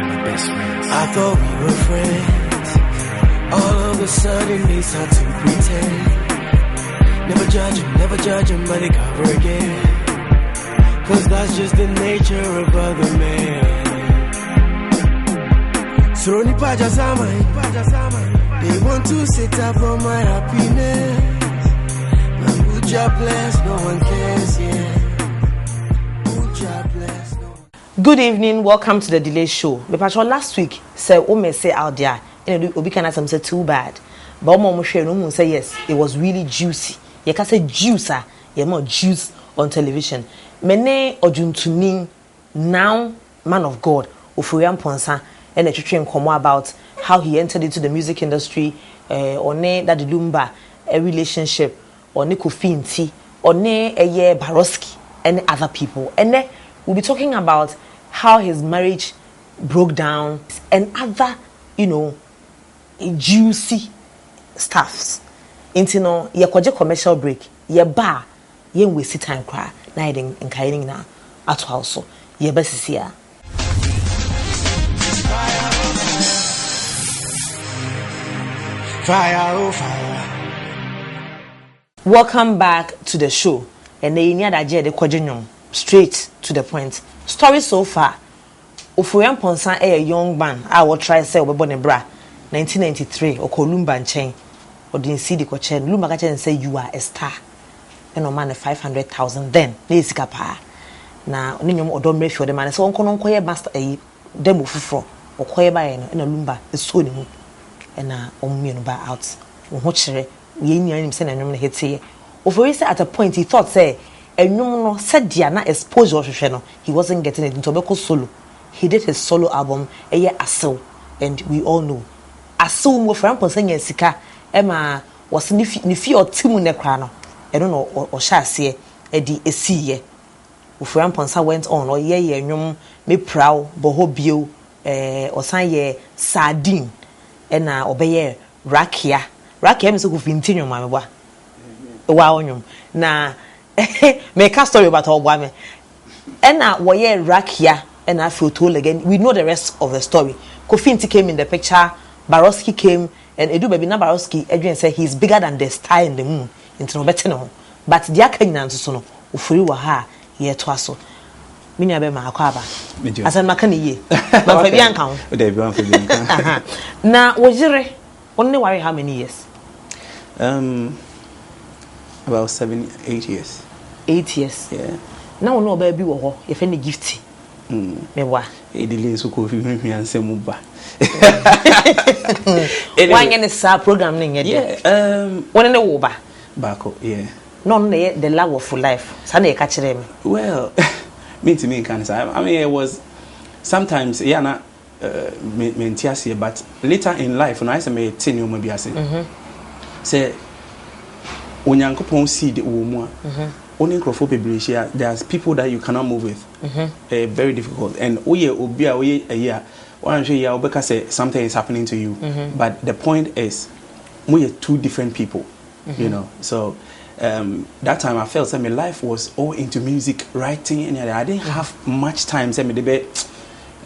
my best friends. I thought we were friends. All of a sudden they start to pretend. Never judge him, but they cover again. Cause that's just the nature of other men. Suroni Pajazama, they want to sit up on my happiness. But who job bless, no one cares, yeah. Who job bless, no one. Good evening, welcome to the Delay Show. Me patrol last week say Ome say out there, and Obi can say too bad. But Omo share no say yes, it was really juicy. You can say juicer, you more juice on television. Mene Ojuntuni, now man of God, Ofori Amponsah, and a train come about how he entered into the music industry, or ne that Lumba, a relationship, or ne Kofinti, or ne a year Baroski, and other people. And then we'll be talking about how his marriage broke down and other, juicy stuffs. Into no, ye kwaje commercial break, ye bar, ye waste time cry, na in kaining na at also, ye besisia. Fire, oh fire. Welcome back to the show. And the inya da je de kwaje straight to the point. Story so far. Ofori Amponsah a young man, I will try say obebo ne bra 1993 okolumba nchen. Or didn't see the question. Lumba and say you are a star. And no man 500,000 then. Let's go pa. Na oninyom odom refi the man. So onko no nkoye master demo fufro. Okoye ba no na Lumba so ni mu. And na omumienu ba out. Wo chere we nya nim say na nwom na hete. Ofori say at a point he thought say enwom no said dia na exposure hwehwe no. He wasn't getting it into obeko solo. He did his solo album eye Asew, and we all know Asew mo Ofori Amponsah nya sika Emma was nifi or timu ne kra no eno no o hyase e di esiye. Ofori Amponsah went on or ye nwom me proud boho bio osan ye sardine ena obeye rakia me so ko finti nwom ameba wa onwom na me ka story about obwa me ena wo ye rakia ena photo again. We know the rest of the story. Kofinti came in the picture, Baroski came. And Edu baby Nabaroski, Adrian said he's bigger than the star in the moon. Into no better no. But the Akanyan to sono, Ofori waha, ye twaso. Mini abe ma akwaba. As an makani ye. But for the account. Now, was you only worry how many years? About 7, 8 years. 8 years. Yeah. Now no baby wo if any gift. Me wa. E delay so ko fi and say muba. Why any program ning yeah. One in the woba. Bako, yeah. No, the love of life. Sunday catch them. Well, me can say. I mean, it was sometimes, yeah, na me but later in life, when I say me 10 years, maybe I say, say, Onyankopon see the woman. Only crofobia, there's people that you cannot move with. Very difficult. And a year. One year, because something is happening to you. But the point is, we are two different people, So that time I felt that my life was all into music, writing, and I didn't have much time. So I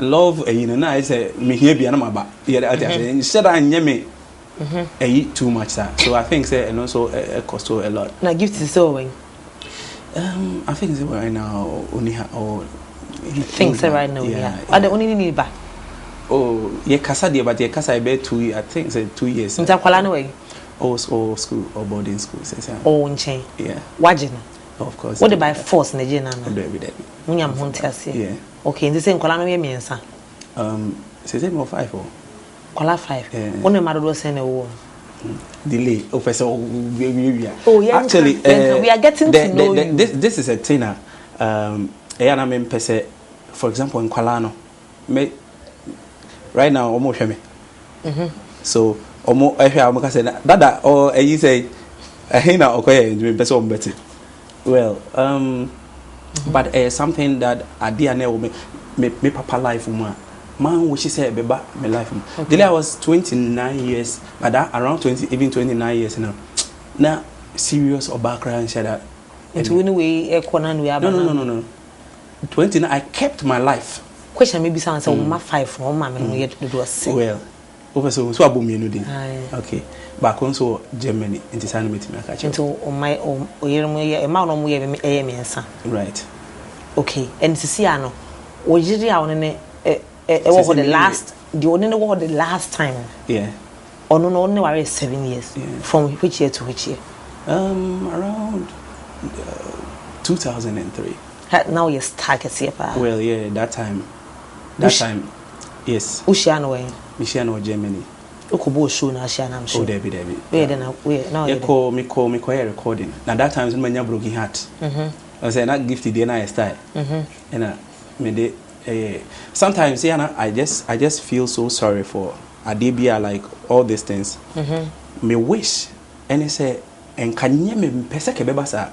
love, I say me here be another. Instead I me eat too much that. So I think and also it cost a lot. Now gift is so I think it's right now only or things right now. Yeah. Are the only need back. Oh, yeah, casa dear, but yeah, casa I bet 2 years. I think it's 2 years. In Takwalano way. Or school or boarding school. Oh, in chain. Yeah. Wajin. Of course. What by force, Najina? Yeah. Yeah. Okay, in the same Kolano way, me say more 5 or Kola 5. One of my was saying a war. Delay. Professor. Oh, yeah. Actually, we are getting to know you. This is a trainer. For example, in Kolano, right now, almost me. So, almost I hear say that or you say, I know okay, doing better. Well, but something that I didn't know me papa life woman. Man, what she said about my life. Okay. I was 29 years, but that around 20, even 29 years now. Now, serious or background said that. No. 29. I kept my life. question maybe sound say ma 5 from ma me yet do us. Well, over so abom you know dey. Okay. Back also Germany into San meet me catch. Into my e ma no mo ye me ensa. Right. Okay. And to see ano o jiri a one ne wo the last the one ne wo the last time. Yeah. Ono no only were 7 years. Yeah. From which year to which year? Around 2003. Now you're stuck here. Well, yeah, that time. Time, yes. Ushiano way. Michiano, Germany. Ukubo show na Shiana, I'm sure. Oh, Debbie. Where then? Now you call me recording. Now that time when you broken heart. I say not gifted the nice style. And sometimes yeah, I just feel so sorry for Adebia, like all these things. Me wish and I say and can you me peseke bebasa.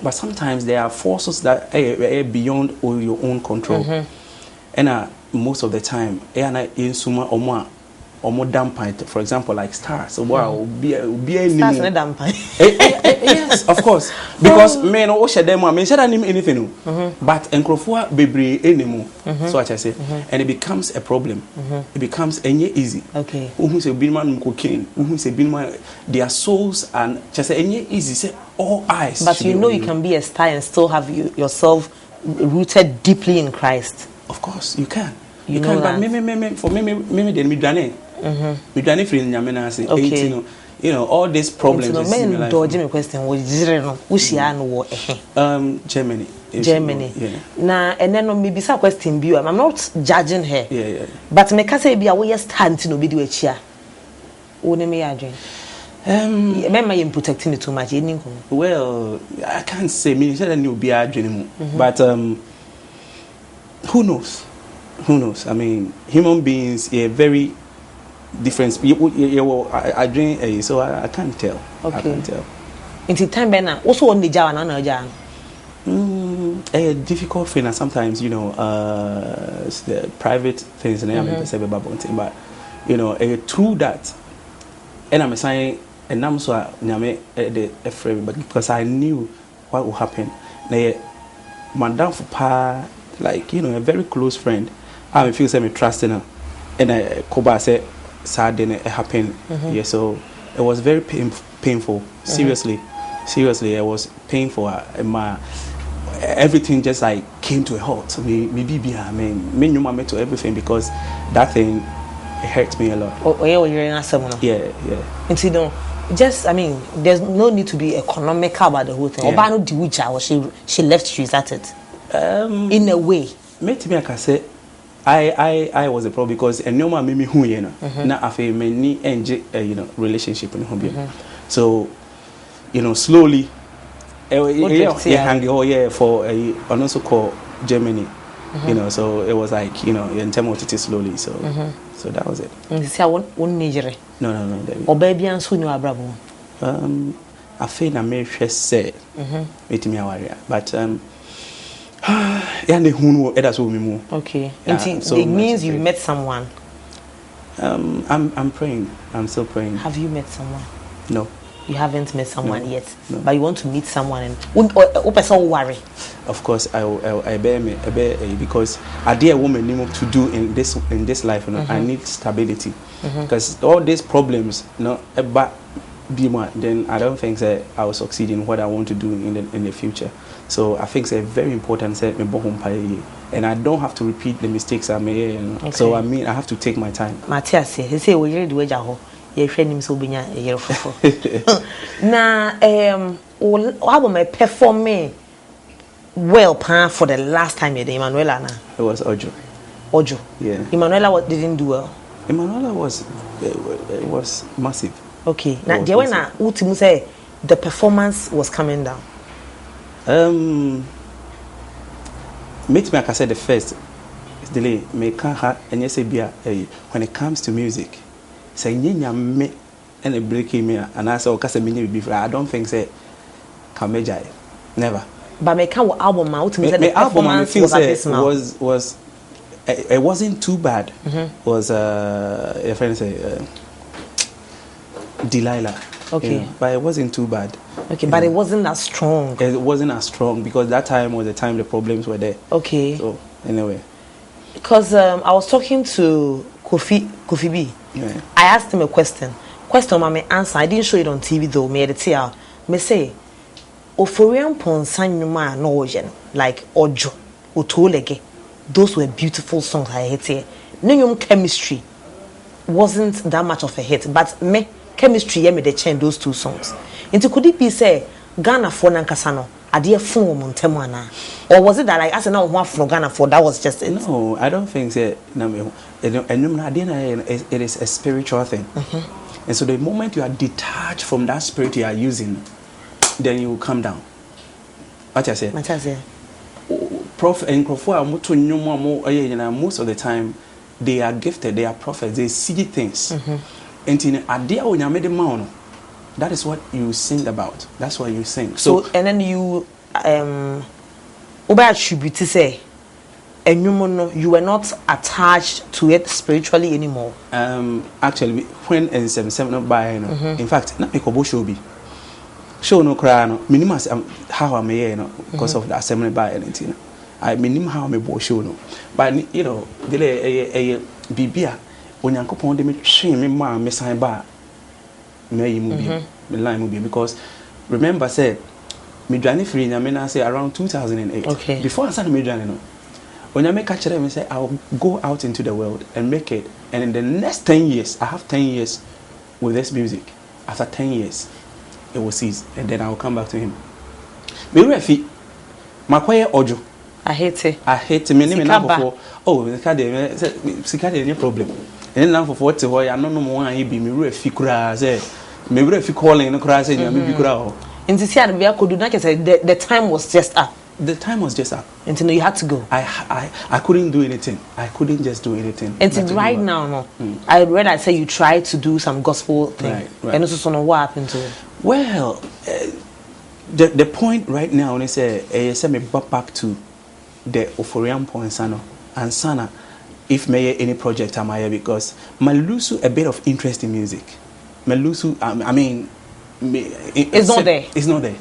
But sometimes there are forces that are beyond all your own control. And most of the time, in suma or dampen, for example, like stars. Wow, be stars and dampen. Yes, of course. Because men or them I mean, anything. But enkrofua bebre anymore. So what I say, and it becomes a problem. It becomes any easy. Okay. Who say binman cocaine? Who say binman? Their souls and just say any easy. Say all eyes. But you know you can be a star and still have yourself rooted deeply in Christ. Of course, you can. You can, that. But for me, then me done me done free in Yamena say, okay. You know, all these problems. No, men dodge me question. Germany. Germany. Yeah. Now, and then maybe some question be. I'm not judging her. Yeah. But me can say be a way stand to no be do a chair. One me adwin. Remember you protecting me too much. Well, I can't say. Me said you be adwin, but who knows? Who knows? I mean, human beings are very different. I drink, so I can't tell. Okay. I can't tell. Into time, Bena. Also, on the Jawan, on the Jan. A difficult thing, and sometimes it's the private things, and I'm but through that, and I'm saying, and I'm so afraid, but because I knew what would happen. Madame Fupa, like a very close friend, I feel semi trusting her, and Koba said, sad then it happened. Yeah, so it was very painful. Seriously, it was painful. Everything just like came to a halt. Me to everything because that thing it hurt me a lot. Yeah. And see, no, just I mean, there's no need to be economical about the whole thing. Yeah. She left you, is that it? In a way. Me to me, I can say I was a problem because a normal me who na afi many relationship in home. So slowly for and also call Germany. So it was like in terms of it slowly. So that was it. No. Or baby and soon you are bravo. I feel I may say meet me a but okay. It means you met someone. I'm praying. I'm still praying. Have you met someone? No. You haven't met someone yet, no. But you want to meet someone and person worry. Of course, I bear because I dear woman need to do in this life. I need stability because all these problems, but then I don't think that I will succeed in what I want to do in the future. So I think it's very important that and I don't have to repeat the mistakes I made. Okay. So I have to take my time. Matthias, he say we ready to go. You friend him so binya year for. Na how my perform well for the last time you did Emanuela na. It was Ojo. Yeah. Emanuela didn't do well. Emanuela was massive. Okay. Now there when ultimu say the performance was coming down. Meet me, like I said, the first delay. Me can't have any say when it comes to music. Say me and a breaking me and I say I don't think say can measure never. But me can album out me the album I feel was it wasn't too bad. Was a friend say Delilah. Okay. But it wasn't too bad. Okay, but it wasn't as strong. It wasn't as strong because that time was the time the problems were there. Okay. So anyway. Because I was talking to Kofi B. Yeah. I asked him a question. Question, I answer. I didn't show it on TV though. Me edit it out. Me say, Ofori Amponsah nyuma no ojen like Ojo, Otolege. Those were beautiful songs I hit here. Nyum chemistry wasn't that much of a hit, but me chemistry yeah me they change those two songs. Into could it be say Ghana for Nankasano? Adia phone Montemana, or was it that like I said now one from Ghana for that was just it? No, I don't think so. It is a spiritual thing, and so the moment you are detached from that spirit you are using, then you will come down. What I say? Prophet and most of the time they are gifted, they are prophets, they see things. And in Adia when you made the mountain. That is what you sing about. That's what you sing. So and then you attribute to say and you were not attached to it spiritually anymore. Actually when in 77 by in fact not make a show be. Show no cry no minimum how am I because of the assembly by anything. I minimum how me bo show no. But you know, the bibia onyankopon de me twe me ma me sign ba because remember said me journey free nyame say around 2008. Okay. Before I started me journey no. When I make a me say I'll go out into the world and make it, and in the next 10 years I have 10 years with this music. After 10 years it will cease and then I will come back to him. Me refi makoye ojo. I hate it. Me name na for oh sika de any problem. And now for what I don't know more I be me refi kura say me refi calling no kura say me be kura. In this year we could do not say the time was just up. The time was just up. Until you had to go. I couldn't do anything. I couldn't just do anything. Until right now, no. I read I say you tried to do some gospel thing. Right. And also so what happened to it? Well, the point right now is say me back to the Ofori Amponsah and Sana if may any project am I because my lose a bit of interest in music. My lose I mean it's not there. It's not there.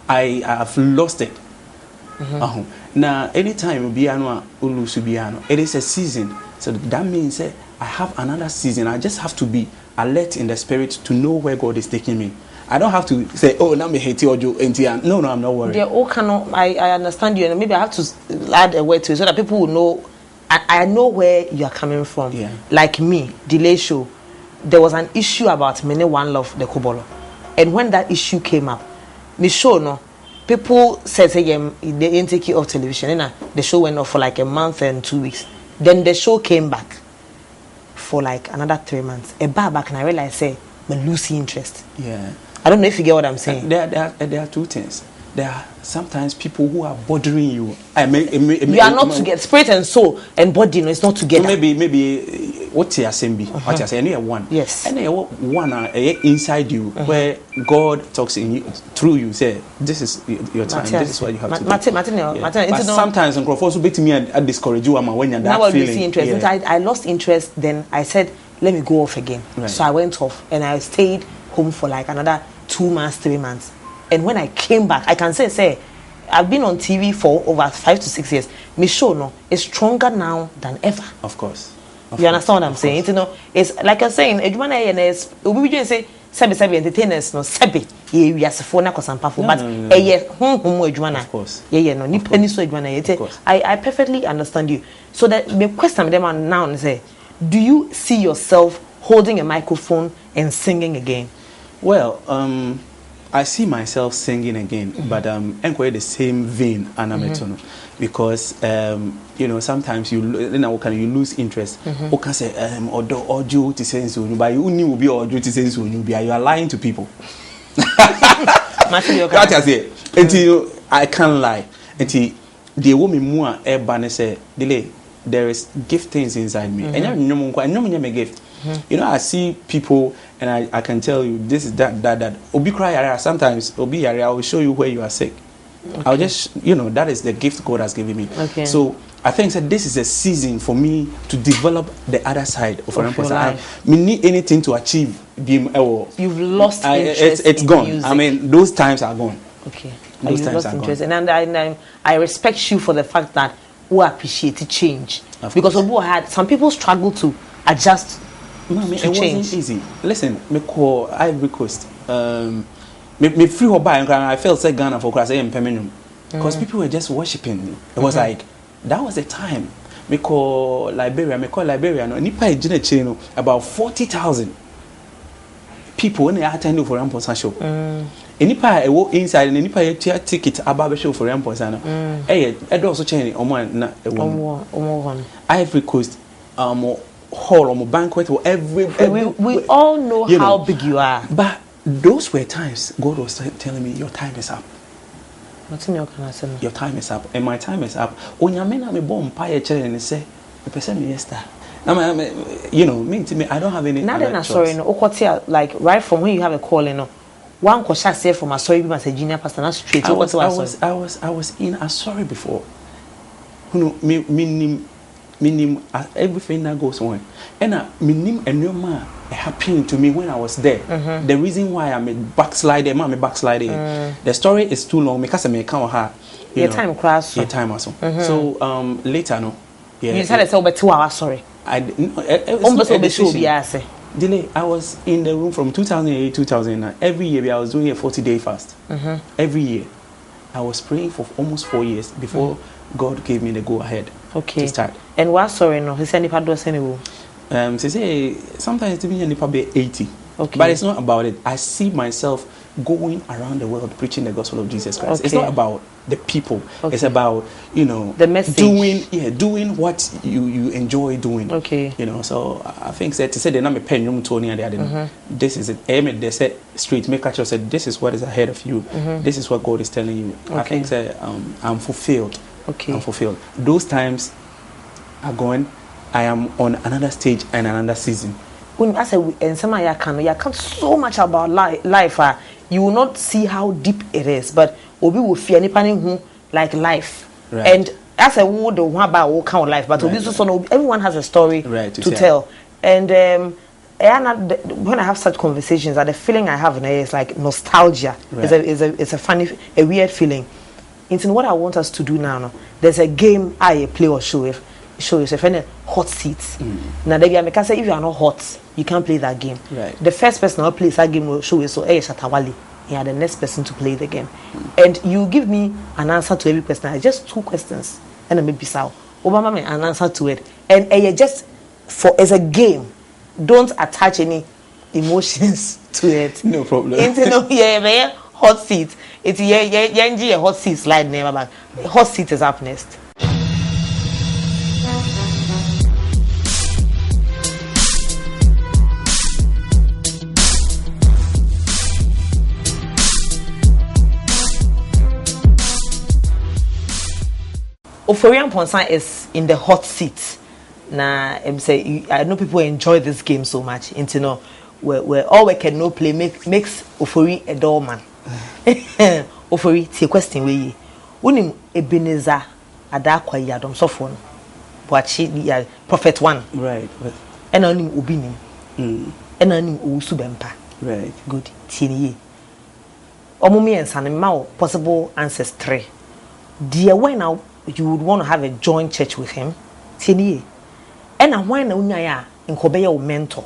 I have lost it. Now anytime piano ulusu piano it is a season, so that means I have another season. I just have to be alert in the spirit to know where God is taking me. I don't have to say oh now me hate you. No, I'm not worried. They're all cannot. I understand you, and maybe I have to add a word to it so that people will know. I know where you are coming from. Yeah. Like me, Delay Show, there was an issue about Mene One Love the Kobolo, and when that issue came up, me show no. People said they didn't take it off television. And the show went off for like a month and 2 weeks. Then the show came back for like another 3 months. A bar back and I realized say me lose interest. Yeah. I don't know if you get what I'm saying. There are two things. There are sometimes people who are bothering you. You are not together. Spirit and soul and body, no, it's not together. Maybe what you are saying be what you are saying. One. Yes. And one inside you where God talks in you through you. Say this is your time. This is what you have to do. But sometimes also beat me and discourage you when you're that feeling. Interest. Yeah. I lost interest. Then I said, let me go off again. Right. So I went off and I stayed home for like another 2 months, 3 months. And when I came back, I can say, I've been on TV for over 5 to 6 years. My show no is stronger now than ever. Of course. You understand what I'm saying? You know, it's like I'm saying. We just say sebi entertainers no sebi. We are for na kosampafo, but Of course. No. Ni penny so edwana. I perfectly understand you. So that the question them now say, do you see yourself holding a microphone and singing again? Well, I see myself singing again, but enquire the same vein, because you know sometimes you lose interest. You can say audio to say so, but you only will be audio to say so. You are lying to people. That I say until I can't lie. Until the woman more urban say delay. There is giftings inside me, and I'm a gift. You know, I see people and I can tell you this is that. Obi cry sometimes Obi I will show you where you are sick. Okay. I'll just that is the gift God has given me. Okay. So I think that this is a season for me to develop the other side of your life. I need anything to achieve. You've lost interest. It's in gone. Music. I mean, those times are gone. Okay. Those times lost are interest. gone. And I respect you for the fact that we appreciate change. Because Obu had some people struggle to adjust. Mommy, to it change. wasn't easy. Listen, me call Ivory Coast. Me free her by and I felt like Ghana for class AM Peminum. Because people were just worshiping me. It was like that was the time. Me call Liberia. No, Nipa Ejine Cheno about 40,000 people when they attend for Amponsah show. Nipa e wo inside and Nipa tia ticket about show for Amponsah no. Edo also chain omo na Omo Ivory Coast hall or banquet or we all know how big you are. But those were times God was telling me your time is up. What's in your concern? Your time is up and my time is up. When you mean I'm a bomb pie children and say the person me yes you know, me to me I don't have any now then sorry no like right from when you have a call you know one question say from a sorry be as a junior pastor not straight. I was in a sorry before. You know meaning everything that goes on. And meaning a new man happened to me when I was there. The reason why I'm a backslider, the story is too long because I may count her. Your time class. Your time also. So later no. Yeah. You decided to say over 2 hours, sorry. Delay. I was in the room from 2008 2009. Every year I was doing a 40-day fast. Every year. I was praying for almost 4 years before God gave me the go ahead. Okay. To start. And what sorry no? He said nipa do anyway. Say sometimes it's even nipa be 80. Okay. But it's not about it. I see myself going around the world preaching the gospel of Jesus Christ. Okay. It's not about the people. Okay. It's about, you know, the message. Doing what you enjoy doing. Okay. You know, so I think that to say the name pen room Tony and they this is it. They said straight make sure said this is what is ahead of you. This is what God is telling you. Okay. I think that I'm fulfilled. Okay. I'm fulfilled. Those times are gone. I am on another stage and another season. When I say and some you can so much about life. You will not see how deep it is, but obi will fear anything who like life. Right. And as a word the one about what kind of life, but right. Everyone has a story to tell. And when I have such conversations, the feeling I have in it is like nostalgia. Right. It's a funny, a weird feeling. It's in what I want us to do now. There's a game I play or show if any hot seats. Now they can say if you are not hot, you can't play that game. Right. The first person who plays that game will show you so Shatawali. You are the next person to play the game. And you give me an answer to every question. It's just 2 questions. And I may be so Obama may an answer to it. And just as a game, don't attach any emotions to it. No problem. Hot seat. It's a hot seat slide name about hot seat is up next. Ofori Amponsah is in the hot seat. Now, I know people enjoy this game so much. And you know, where all we can no play makes Ofori a dull man. Ofori, it's a question where you unim Ebenezer Adakwa Yadom Sofon. But she Prophet 1. Right. And onim Ubini. And onim Usubempa. Right. Good. Tini. Omumi and Sanimao possible answers 3. Dear when now you would want to have a joint church with him, Tini. And why na unyaya in Kobeya mentor?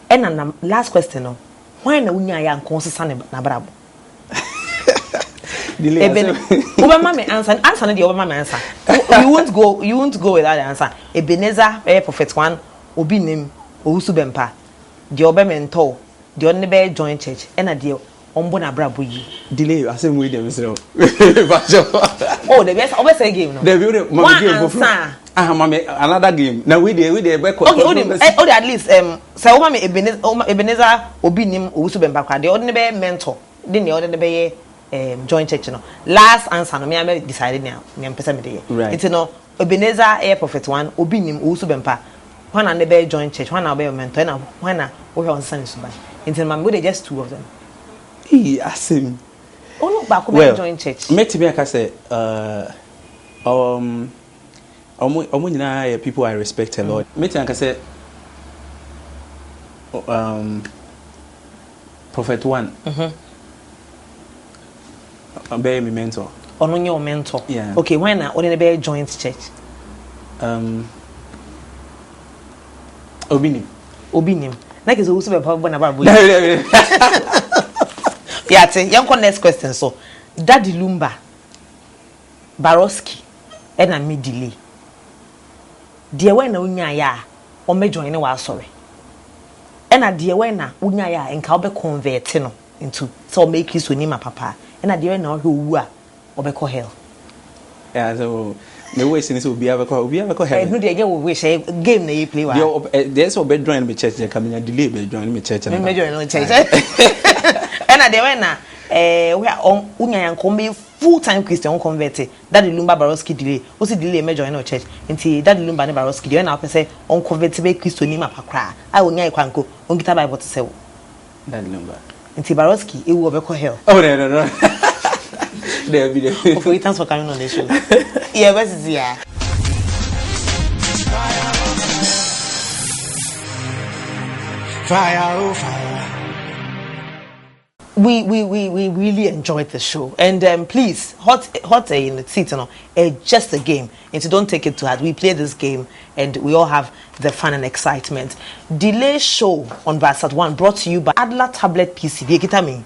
And last question, why na unyaya in Consisane Nabrabo? Obama may answer the Obama answer. You won't go without the answer. Ebenezer, Prophet 1, Obinim, Usubempa, the Obama mentor, the only joint church, and a deal. Ombona brabo yi delay asem we dem sero oh the best always a game no the video mama game for mama another game now we dey back okay at least say o mama Ebenezer obi nim owusu bemba kwa the ordinary be mentor the ordinary be joint church no last answer no me am decide now me pesa me dey it no Ebenezer Prophet 1 obi nim owusu bempa when na be joint church when na be mentor na when na we on Sunday suban until mama we dey just 2 of them. Asim. Oh no, back when join church. Me to me I say people I respect a lot. Me to I say Prophet 1. Be my mentor. Ono your mentor. Yeah. Okay, when na only be joint church. Obinim. Like is also about na babu. Yeah, young next question so. Daddy Lumba Baroski and a me delay. Dear when unya ya or me join wa sorry. And a dear when unya ya and calbe convert into so make you nima papa. And a dear now who are or be call hell. Yeah, so the way since we have a call hell. No, they wish a game they play. There's a bed join me church, they're coming a delay, but join me church and church. And a dear when we are on unya and come full-time Christian converted. Daddy Lumba Baroski delay. What's the delay major in our church? Until Daddy Lumba Baroski, you now say on converted Christian name pakra. I will nyai kwanko. On get Bible to say. Daddy Lumba. Until Baroski, it will be hell. Oh no. There be the. Okay, thanks for coming on the show. Yeah, what's it here? Fire, fire. We really enjoyed the show, and please, hot in the seat, just a game, and so don't take it too hard. We play this game, and we all have the fun and excitement. Delay show on Varsat 1 brought to you by Adler Tablet PC. Be kita me.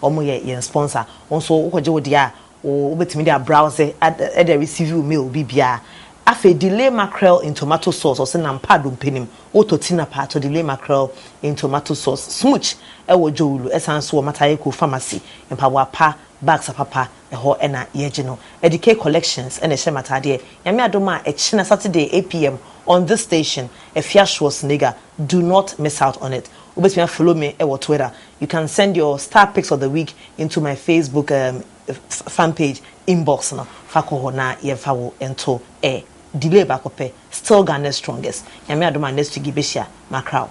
Omo ye sponsor. Also, okoje dia o betimi dia browse at the receive mail bibia. Afe delay mackerel in tomato sauce or senam padum penim oto tina pato delay mackerel in tomato sauce smooch ewo jowulu esanso matayeko pharmacy empawa pa bags papa eho ena yegino edk collections ene shematade yame adoma echina Saturday 8 p.m. on this station Efia Schwarzenegger. Do not miss out on it. Obetimi follow me ewo Twitter. You can send your star picks of the week into my Facebook fan page inbox no fakoho na yefawo ento delay bakope still Ghana's strongest. Yami adoma next to Gibeshia Macrao.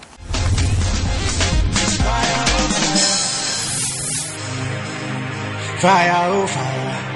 Fire, fire.